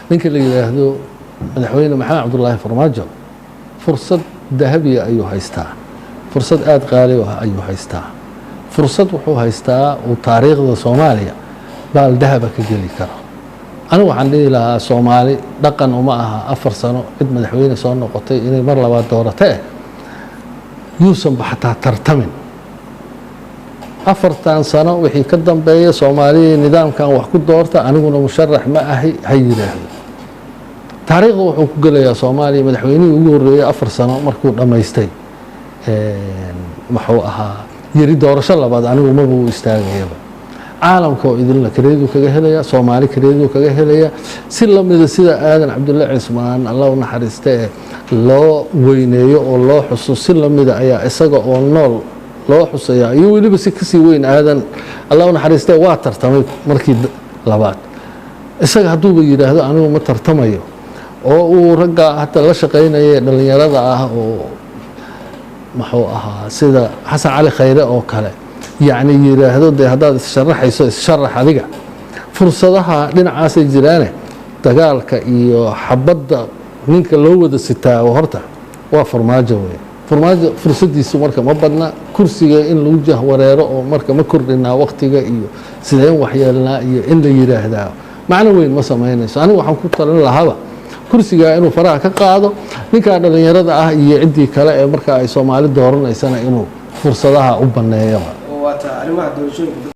ninka la yiraahdo madaxweyne maxamed cabdullaahi farmaajo fursad dahabiya ayuu haystaa, fursad aad qaali ah ayuu haystaa, fursad wuxuu haystaa uu taariikhda Soomaaliya baal dahaba ka geli karo. anigu waxaan dhihi lahaa Soomaali dhaqan uma aha 4 sano cid madaxweyne soo noqotay inay mar labaad dooratay yuusan xataa tartamin. 4 sano wixii ka dambeeya Soomaaliya nidaamkan wax ku doorta aniguna musharax ma ahi hay yiraahdo. taariikhda wuxuu ku galayaa Soomaaliya madaxweynihii ugu horeeyay 4 sano markuu dhameystay wuxuu ahaa yiri doorasho labaad anigu ma buu istaagayaba. caalamka oo idin la kareedu kaga helaya Soomaali kareedu kaga helaya si lamid sida aadan Cabdullaahi Cismaan Allah u naxariistay loo weyneeyo oo loo xusuus si lamid ayaa isaga oo nool loo xusaya iyo waliba si kasii weyn aadan Allah u naxariistay waa tartamay markii labaad. isaga hadduu yiraahdo anigu ma tartamayo oo uu ragga hata la shaqeynayay dhalinyarada ah oo maxuu ahaa sida Xasan Cali Khayre oo kale يعني يراهدو ده هذا الشرح يشرح هذيك فرصتها dhinacaas ay jiraan dagaalka iyo xabada ninka loo wada sitaa oo horta waa farmaajo weey farmaajo fursadiisu marka ma badna kursiga in lagu jahwareero oo marka ma kordhina waqtiga iyo sideen waxyeelna iyo in la yiraahdaa macna weyn ma sameynayso. anigu waxaan ku talin lahaa kursiga inuu faraha ka qaado ninka dhalinyarada ah iyo cidii kale ee marka ay Soomaali dooranaysana inuu fursadaha u baneeyo.